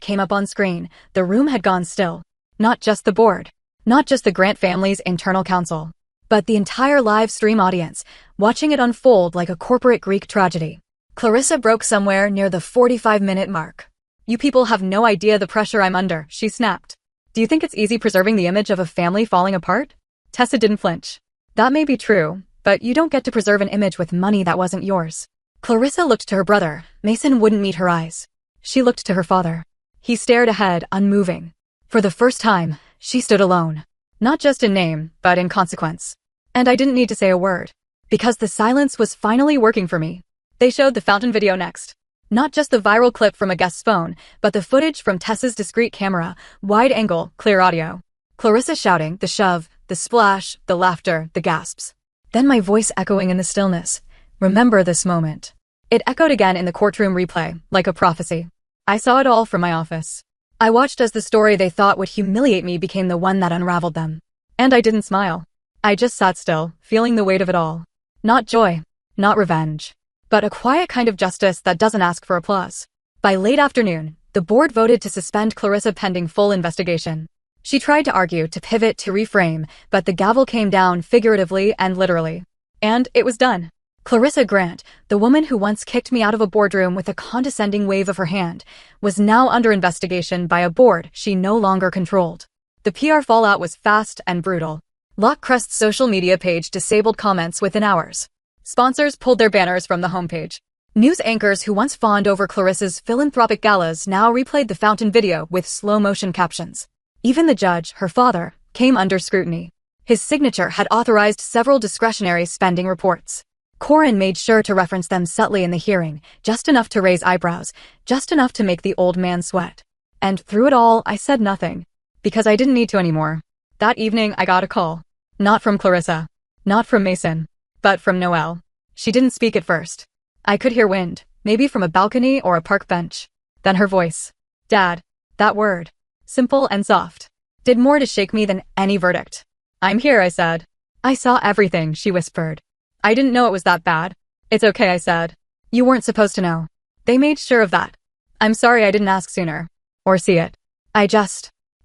came up on screen, the room had gone still. Not just the board. Not just the Grant family's internal counsel. But the entire live stream audience, watching it unfold like a corporate Greek tragedy. Clarissa broke somewhere near the 45-minute mark. "You people have no idea the pressure I'm under," she snapped. "Do you think it's easy preserving the image of a family falling apart?" Tessa didn't flinch. "That may be true, but you don't get to preserve an image with money that wasn't yours." Clarissa looked to her brother. Mason wouldn't meet her eyes. She looked to her father. He stared ahead, unmoving. For the first time, she stood alone. Not just in name, but in consequence. And I didn't need to say a word. Because the silence was finally working for me. They showed the fountain video next. Not just the viral clip from a guest's phone, but the footage from Tessa's discreet camera, wide angle, clear audio. Clarissa shouting, the shove, the splash, the laughter, the gasps. Then my voice echoing in the stillness. Remember this moment. It echoed again in the courtroom replay, like a prophecy. I saw it all from my office. I watched as the story they thought would humiliate me became the one that unraveled them. And I didn't smile. I just sat still, feeling the weight of it all. Not joy, not revenge, but a quiet kind of justice that doesn't ask for applause. By late afternoon, the board voted to suspend Clarissa pending full investigation. She tried to argue, to pivot, to reframe, but the gavel came down figuratively and literally. And it was done. Clarissa Grant, the woman who once kicked me out of a boardroom with a condescending wave of her hand, was now under investigation by a board she no longer controlled. The PR fallout was fast and brutal. Lockcrest's social media page disabled comments within hours. Sponsors pulled their banners from the homepage. News anchors who once fawned over Clarissa's philanthropic galas now replayed the fountain video with slow-motion captions. Even the judge, her father, came under scrutiny. His signature had authorized several discretionary spending reports. Corin made sure to reference them subtly in the hearing, just enough to raise eyebrows, just enough to make the old man sweat. And through it all, I said nothing. Because I didn't need to anymore. That evening, I got a call. Not from Clarissa. Not from Mason. But from Noelle. She didn't speak at first. I could hear wind, maybe from a balcony or a park bench. Then her voice. Dad. That word. Simple and soft. Did more to shake me than any verdict. I'm here, I said. I saw everything, she whispered. I didn't know it was that bad. It's okay, I said. You weren't supposed to know. They made sure of that. I'm sorry I didn't ask sooner. Or see it.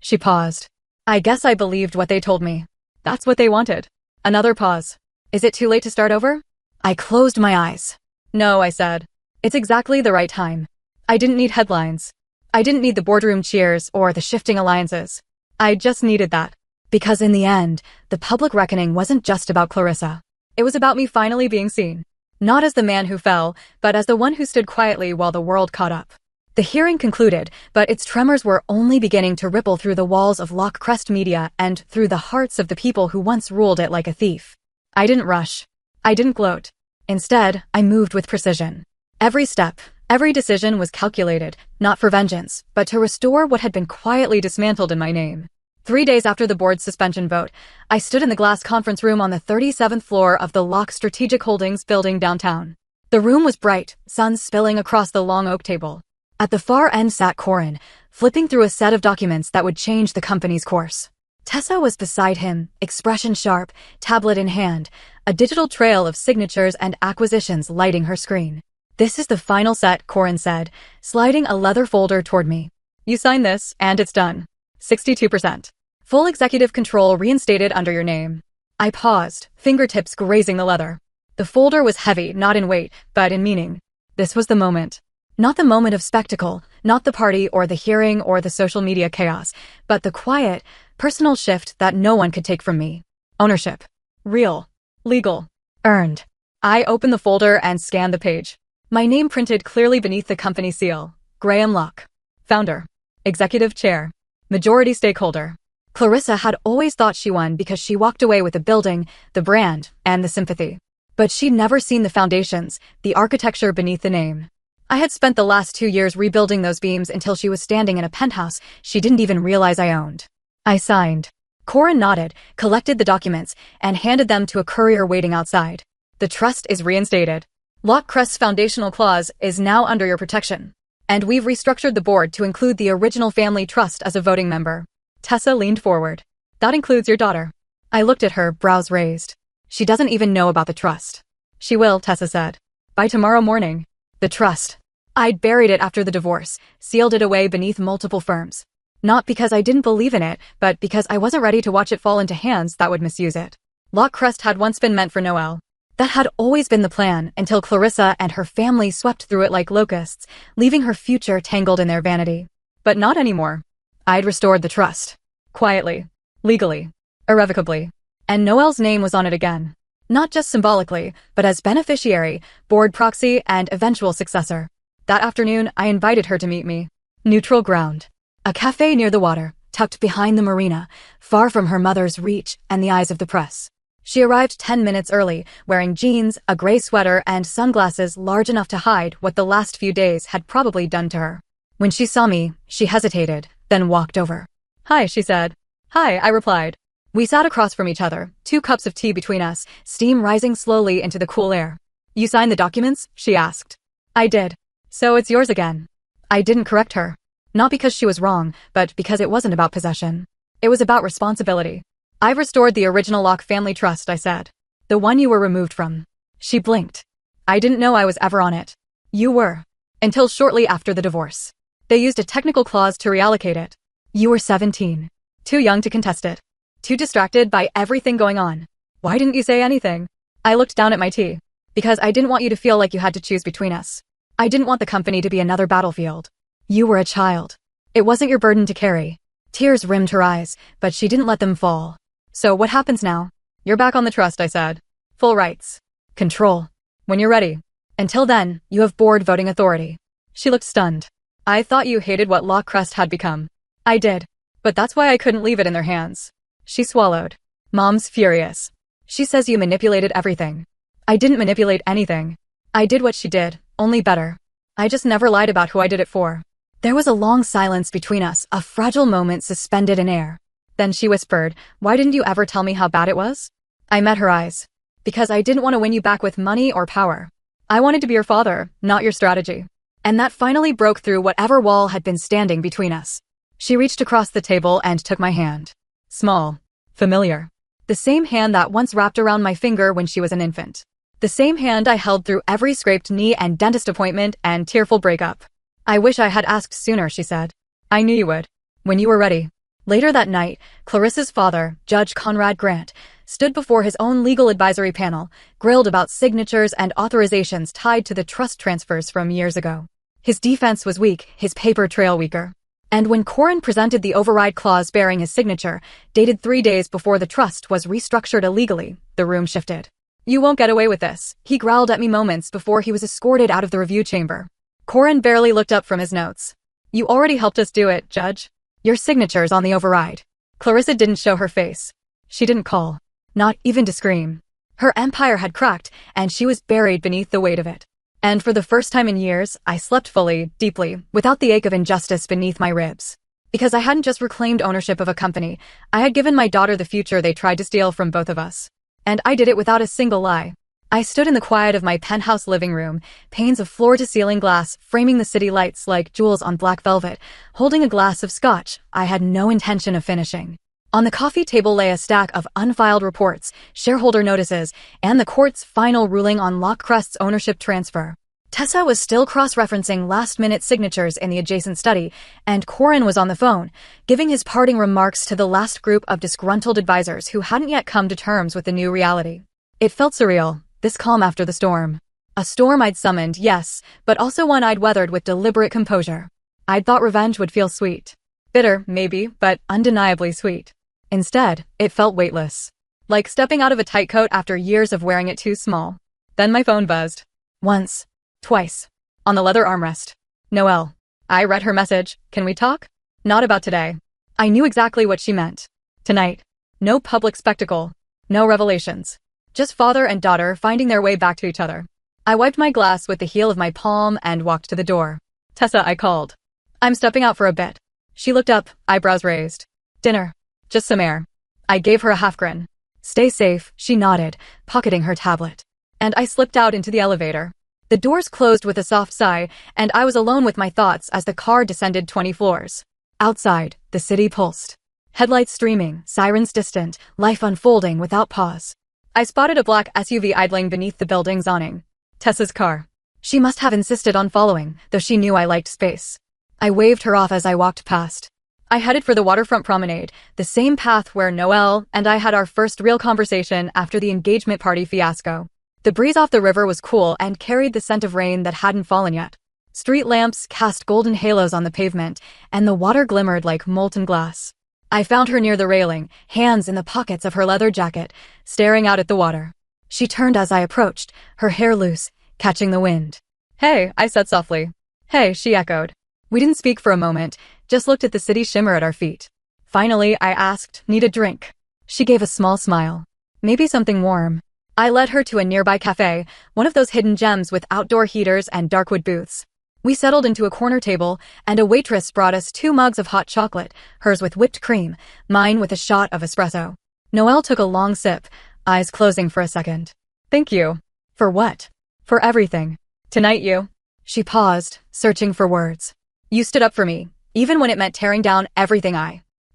She paused. I guess I believed what they told me. That's what they wanted. Another pause. Is it too late to start over? I closed my eyes. No, I said. It's exactly the right time. I didn't need headlines. I didn't need the boardroom cheers or the shifting alliances. I just needed that. Because in the end, the public reckoning wasn't just about Clarissa. It was about me finally being seen. Not as the man who fell, but as the one who stood quietly while the world caught up. The hearing concluded, but its tremors were only beginning to ripple through the walls of Lockcrest Media and through the hearts of the people who once ruled it like a thief. I didn't rush. I didn't gloat. Instead, I moved with precision. Every step, every decision was calculated, not for vengeance, but to restore what had been quietly dismantled in my name. 3 days after the board's suspension vote, I stood in the glass conference room on the 37th floor of the Lock Strategic Holdings building downtown. The room was bright, sun spilling across the long oak table. At the far end sat Corin, flipping through a set of documents that would change the company's course. Tessa was beside him, expression sharp, tablet in hand, a digital trail of signatures and acquisitions lighting her screen. This is the final set, Corin said, sliding a leather folder toward me. You sign this, and it's done. 62%. Full executive control reinstated under your name. I paused, fingertips grazing the leather. The folder was heavy, not in weight, but in meaning. This was the moment. Not the moment of spectacle, not the party or the hearing or the social media chaos, but the quiet, personal shift that no one could take from me. Ownership. Real. Legal. Earned. I opened the folder and scanned the page. My name printed clearly beneath the company seal. Graham Locke. Founder. Executive Chair. Majority stakeholder. Clarissa had always thought she won because she walked away with the building, the brand, and the sympathy. But she'd never seen the foundations, the architecture beneath the name. I had spent the last 2 years rebuilding those beams until she was standing in a penthouse she didn't even realize I owned. I signed. Corin nodded, collected the documents, and handed them to a courier waiting outside. The trust is reinstated. Lockcrest's foundational clause is now under your protection. And we've restructured the board to include the original family trust as a voting member. Tessa leaned forward. That includes your daughter. I looked at her, brows raised. She doesn't even know about the trust. She will, Tessa said. By tomorrow morning. The trust. I'd buried it after the divorce, sealed it away beneath multiple firms. Not because I didn't believe in it, but because I wasn't ready to watch it fall into hands that would misuse it. Lockcrest had once been meant for Noelle. That had always been the plan until Clarissa and her family swept through it like locusts, leaving her future tangled in their vanity. But not anymore. I'd restored the trust. Quietly. Legally. Irrevocably. And Noelle's name was on it again. Not just symbolically, but as beneficiary, board proxy, and eventual successor. That afternoon, I invited her to meet me. Neutral ground. A cafe near the water, tucked behind the marina, far from her mother's reach and the eyes of the press. She arrived 10 minutes early, wearing jeans, a gray sweater, and sunglasses large enough to hide what the last few days had probably done to her. When she saw me, she hesitated, then walked over. Hi, she said. Hi, I replied. We sat across from each other, 2 cups of tea between us, steam rising slowly into the cool air. You signed the documents? She asked. I did. So it's yours again. I didn't correct her. Not because she was wrong, but because it wasn't about possession. It was about responsibility. I've restored the original Locke family trust, I said. The one you were removed from. She blinked. I didn't know I was ever on it. You were. Until shortly after the divorce. They used a technical clause to reallocate it. You were 17. Too young to contest it. Too distracted by everything going on. Why didn't you say anything? I looked down at my tea. Because I didn't want you to feel like you had to choose between us. I didn't want the company to be another battlefield. You were a child. It wasn't your burden to carry. Tears rimmed her eyes, but she didn't let them fall. So what happens now? You're back on the trust, I said. Full rights. Control. When you're ready. Until then, you have board voting authority. She looked stunned. I thought you hated what Lockcrest had become. I did. But that's why I couldn't leave it in their hands. She swallowed. Mom's furious. She says you manipulated everything. I didn't manipulate anything. I did what she did, only better. I just never lied about who I did it for. There was a long silence between us, a fragile moment suspended in air. Then she whispered, why didn't you ever tell me how bad it was? I met her eyes. Because I didn't want to win you back with money or power. I wanted to be your father, not your strategy. And that finally broke through whatever wall had been standing between us. She reached across the table and took my hand. Small. Familiar. The same hand that once wrapped around my finger when she was an infant. The same hand I held through every scraped knee and dentist appointment and tearful breakup. I wish I had asked sooner, she said. I knew you would. When you were ready. Later that night, Clarissa's father, Judge Conrad Grant, stood before his own legal advisory panel, grilled about signatures and authorizations tied to the trust transfers from years ago. His defense was weak, his paper trail weaker. And when Corin presented the override clause bearing his signature, dated 3 days before the trust was restructured illegally, the room shifted. You won't get away with this, he growled at me moments before he was escorted out of the review chamber. Corin barely looked up from his notes. You already helped us do it, Judge. Your signature's on the override. Clarissa didn't show her face. She didn't call. Not even to scream. Her empire had cracked, and she was buried beneath the weight of it. And for the first time in years, I slept fully, deeply, without the ache of injustice beneath my ribs. Because I hadn't just reclaimed ownership of a company, I had given my daughter the future they tried to steal from both of us. And I did it without a single lie. I stood in the quiet of my penthouse living room, panes of floor-to-ceiling glass framing the city lights like jewels on black velvet, holding a glass of scotch I had no intention of finishing. On the coffee table lay a stack of unfiled reports, shareholder notices, and the court's final ruling on Lockcrest's ownership transfer. Tessa was still cross-referencing last-minute signatures in the adjacent study, and Corin was on the phone, giving his parting remarks to the last group of disgruntled advisors who hadn't yet come to terms with the new reality. It felt surreal, this calm after the storm. A storm I'd summoned, yes, but also one I'd weathered with deliberate composure. I'd thought revenge would feel sweet. Bitter, maybe, but undeniably sweet. Instead, it felt weightless. Like stepping out of a tight coat after years of wearing it too small. Then my phone buzzed. Once. Twice. On the leather armrest. Noelle. I read her message. Can we talk? Not about today. I knew exactly what she meant. Tonight. No public spectacle. No revelations. Just father and daughter finding their way back to each other. I wiped my glass with the heel of my palm and walked to the door. Tessa, I called. I'm stepping out for a bit. She looked up, eyebrows raised. Dinner. Just some air. I gave her a half grin. Stay safe, she nodded, pocketing her tablet. And I slipped out into the elevator. The doors closed with a soft sigh, and I was alone with my thoughts as the car descended 20 floors. Outside, the city pulsed. Headlights streaming, sirens distant, life unfolding without pause. I spotted a black SUV idling beneath the building's awning. Tessa's car. She must have insisted on following, though she knew I liked space. I waved her off as I walked past. I headed for the waterfront promenade, the same path where Noelle and I had our first real conversation after the engagement party fiasco. The breeze off the river was cool and carried the scent of rain that hadn't fallen yet. Street lamps cast golden halos on the pavement, and the water glimmered like molten glass. I found her near the railing, hands in the pockets of her leather jacket, staring out at the water. She turned as I approached, her hair loose, catching the wind. Hey, I said softly. Hey, she echoed. We didn't speak for a moment, just looked at the city shimmer at our feet. Finally, I asked, need a drink? She gave a small smile. Maybe something warm. I led her to a nearby cafe, one of those hidden gems with outdoor heaters and darkwood booths. We settled into a corner table, and a waitress brought us 2 mugs of hot chocolate, hers with whipped cream, mine with a shot of espresso. Noelle took a long sip, eyes closing for a second. Thank you. For what? For everything. Tonight you. She paused, searching for words. You stood up for me, even when it meant tearing down everything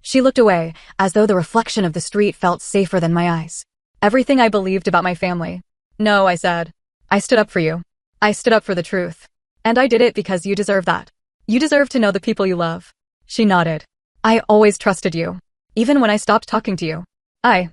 She looked away, as though the reflection of the street felt safer than my eyes. Everything I believed about my family. No, I said. I stood up for you. I stood up for the truth. And I did it because you deserve that. You deserve to know the people you love. She nodded. I always trusted you. Even when I stopped talking to you. I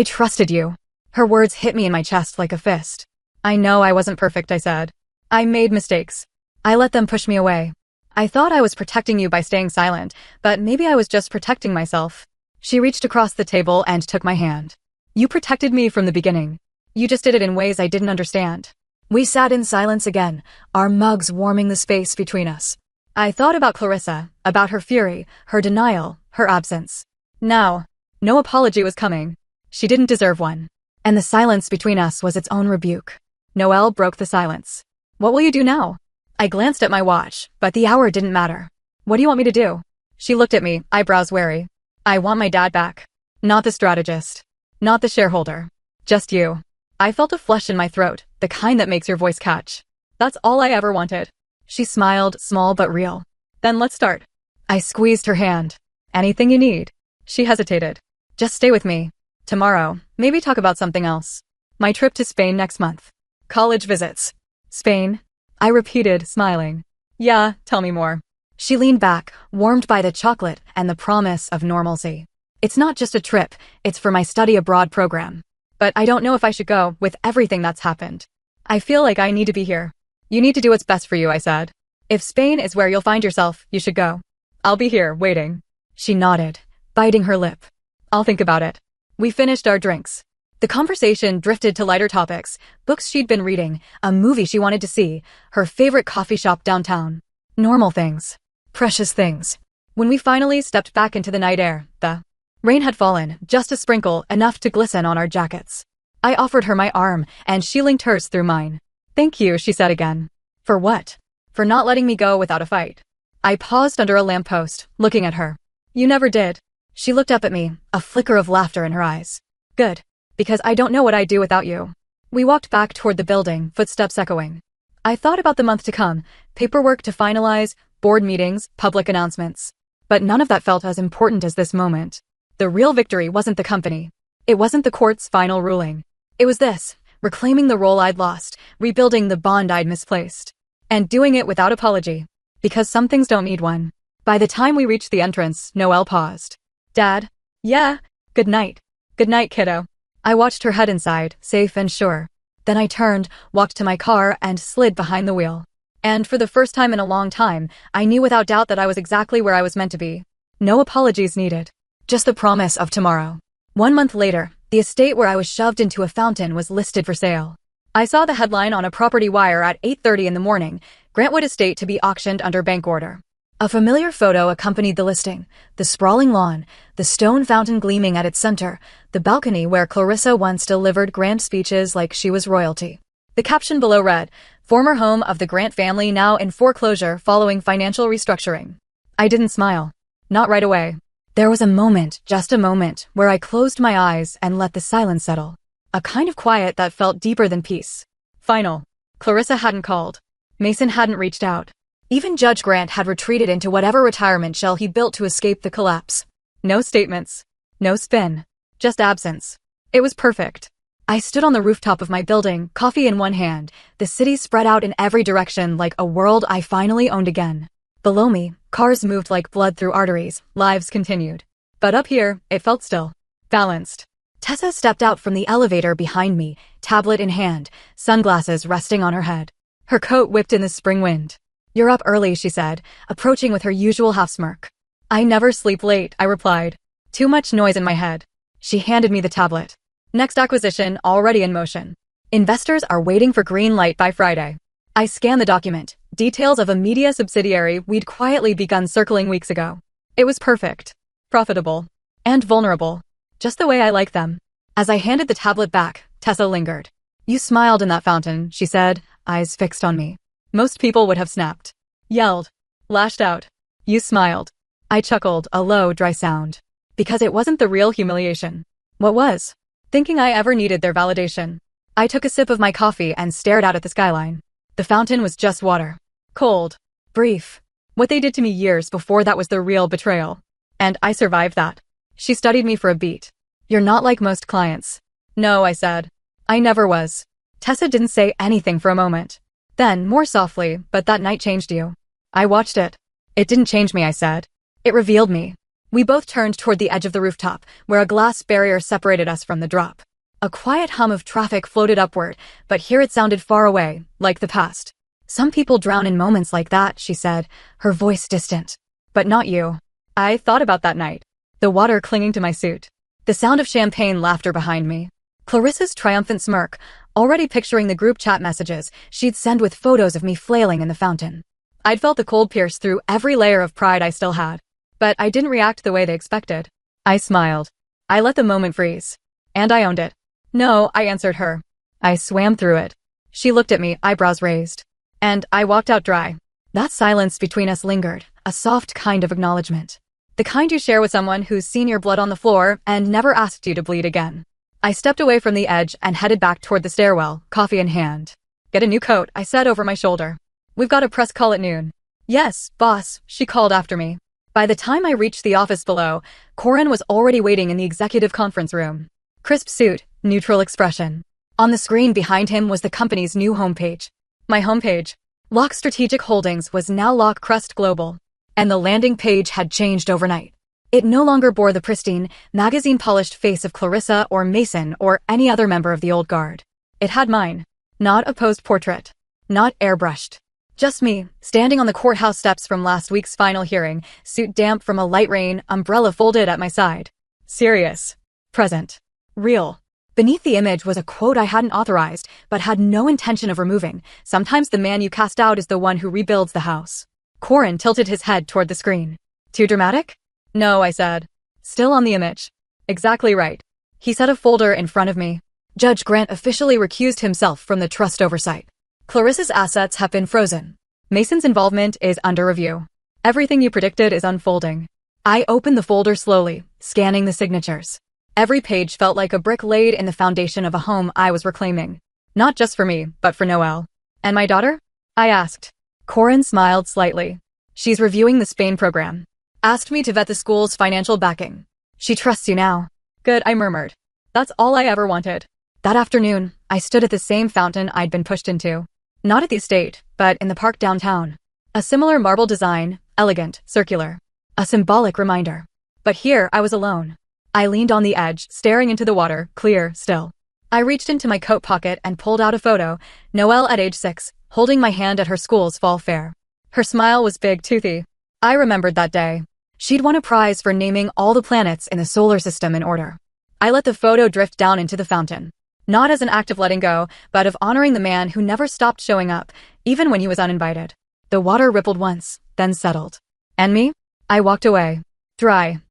trusted you. Her words hit me in my chest like a fist. I know I wasn't perfect, I said. I made mistakes. I let them push me away. I thought I was protecting you by staying silent, but maybe I was just protecting myself. She reached across the table and took my hand. You protected me from the beginning. You just did it in ways I didn't understand. We sat in silence again, our mugs warming the space between us. I thought about Clarissa, about her fury, her denial, her absence. Now, no apology was coming. She didn't deserve one. And the silence between us was its own rebuke. Noelle broke the silence. What will you do now? I glanced at my watch, but the hour didn't matter. What do you want me to do? She looked at me, eyebrows wary. I want my dad back. Not the strategist. Not the shareholder. Just you. I felt a flush in my throat, the kind that makes your voice catch. That's all I ever wanted. She smiled, small but real. Then let's start. I squeezed her hand. Anything you need. She hesitated. Just stay with me. Tomorrow, maybe talk about something else. My trip to Spain next month. College visits. Spain? I repeated, smiling. Yeah, tell me more. She leaned back, warmed by the chocolate and the promise of normalcy. It's not just a trip, it's for my study abroad program. But I don't know if I should go with everything that's happened. I feel like I need to be here. You need to do what's best for you, I said. If Spain is where you'll find yourself, you should go. I'll be here, waiting. She nodded, biting her lip. I'll think about it. We finished our drinks. The conversation drifted to lighter topics, books she'd been reading, a movie she wanted to see, her favorite coffee shop downtown. Normal things. Precious things. When we finally stepped back into the night air, the rain had fallen, just a sprinkle, enough to glisten on our jackets. I offered her my arm, and she linked hers through mine. Thank you, she said again. For what? For not letting me go without a fight. I paused under a lamppost, looking at her. You never did. She looked up at me, a flicker of laughter in her eyes. Good. Because I don't know what I'd do without you. We walked back toward the building, footsteps echoing. I thought about the month to come, paperwork to finalize, board meetings, public announcements. But none of that felt as important as this moment. The real victory wasn't the company. It wasn't the court's final ruling. It was this, reclaiming the role I'd lost, rebuilding the bond I'd misplaced. And doing it without apology. Because some things don't need one. By the time we reached the entrance, Noelle paused. Dad? Yeah? Good night. Good night, kiddo. I watched her head inside, safe and sure. Then I turned, walked to my car, and slid behind the wheel. And for the first time in a long time, I knew without doubt that I was exactly where I was meant to be. No apologies needed. Just the promise of tomorrow. 1 month later, the estate where I was shoved into a fountain was listed for sale. I saw the headline on a property wire at 8:30 in the morning, Grantwood Estate to be auctioned under bank order. A familiar photo accompanied the listing, the sprawling lawn, the stone fountain gleaming at its center, the balcony where Clarissa once delivered grand speeches like she was royalty. The caption below read, former home of the Grant family now in foreclosure following financial restructuring. I didn't smile. Not right away. There was a moment, just a moment, where I closed my eyes and let the silence settle. A kind of quiet that felt deeper than peace. Final. Clarissa hadn't called. Mason hadn't reached out. Even Judge Grant had retreated into whatever retirement shell he built to escape the collapse. No statements. No spin. Just absence. It was perfect. I stood on the rooftop of my building, coffee in one hand, the city spread out in every direction like a world I finally owned again. Below me, cars moved like blood through arteries, lives continued. But up here, it felt still. Balanced. Tessa stepped out from the elevator behind me, tablet in hand, sunglasses resting on her head. Her coat whipped in the spring wind. You're up early, she said, approaching with her usual half-smirk. I never sleep late, I replied. Too much noise in my head. She handed me the tablet. Next acquisition already in motion. Investors are waiting for green light by Friday. I scanned the document, details of a media subsidiary we'd quietly begun circling weeks ago. It was perfect. Profitable. And vulnerable. Just the way I like them. As I handed the tablet back, Tessa lingered. You smiled in that fountain, she said, eyes fixed on me. Most people would have snapped. Yelled. Lashed out. You smiled. I chuckled, a low, dry sound. Because it wasn't the real humiliation. What was? Thinking I ever needed their validation. I took a sip of my coffee and stared out at the skyline. The fountain was just water. Cold. Brief. What they did to me years before that was the real betrayal. And I survived that. She studied me for a beat. You're not like most clients. No, I said. I never was. Tessa didn't say anything for a moment. Then, more softly, but that night changed you. I watched it. It didn't change me, I said. It revealed me. We both turned toward the edge of the rooftop, where a glass barrier separated us from the drop. A quiet hum of traffic floated upward, but here it sounded far away, like the past. Some people drown in moments like that, she said, her voice distant. But not you. I thought about that night. The water clinging to my suit. The sound of champagne laughter behind me. Clarissa's triumphant smirk, already picturing the group chat messages she'd send with photos of me flailing in the fountain. I'd felt the cold pierce through every layer of pride I still had. But I didn't react the way they expected. I smiled. I let the moment freeze. And I owned it. No, I answered her. I swam through it. She looked at me, eyebrows raised. And I walked out dry. That silence between us lingered, a soft kind of acknowledgement. The kind you share with someone who's seen your blood on the floor and never asked you to bleed again. I stepped away from the edge and headed back toward the stairwell, coffee in hand. Get a new coat, I said over my shoulder. We've got a press call at noon. Yes, boss, she called after me. By the time I reached the office below, Corin was already waiting in the executive conference room. Crisp suit, neutral expression. On the screen behind him was the company's new homepage. My homepage. Lock Strategic Holdings was now Lock Crest Global. And the landing page had changed overnight. It no longer bore the pristine, magazine-polished face of Clarissa or Mason or any other member of the old guard. It had mine. Not a posed portrait. Not airbrushed. Just me, standing on the courthouse steps from last week's final hearing, suit damp from a light rain, umbrella folded at my side. Serious. Present. Real. Beneath the image was a quote I hadn't authorized, but had no intention of removing. Sometimes the man you cast out is the one who rebuilds the house. Corin tilted his head toward the screen. Too dramatic? No, I said. Still on the image. Exactly right. He set a folder in front of me. Judge Grant officially recused himself from the trust oversight. Clarissa's assets have been frozen. Mason's involvement is under review. Everything you predicted is unfolding. I opened the folder slowly, scanning the signatures. Every page felt like a brick laid in the foundation of a home I was reclaiming. Not just for me, but for Noelle. And my daughter? I asked. Corin smiled slightly. She's reviewing the Spain program. Asked me to vet the school's financial backing. She trusts you now. Good, I murmured. That's all I ever wanted. That afternoon, I stood at the same fountain I'd been pushed into. Not at the estate, but in the park downtown. A similar marble design, elegant, circular. A symbolic reminder. But here I was alone. I leaned on the edge, staring into the water, clear, still. I reached into my coat pocket and pulled out a photo, Noelle at age 6, holding my hand at her school's fall fair. Her smile was big, toothy. I remembered that day. She'd won a prize for naming all the planets in the solar system in order. I let the photo drift down into the fountain. Not as an act of letting go, but of honoring the man who never stopped showing up, even when he was uninvited. The water rippled once, then settled. And me? I walked away. Dry,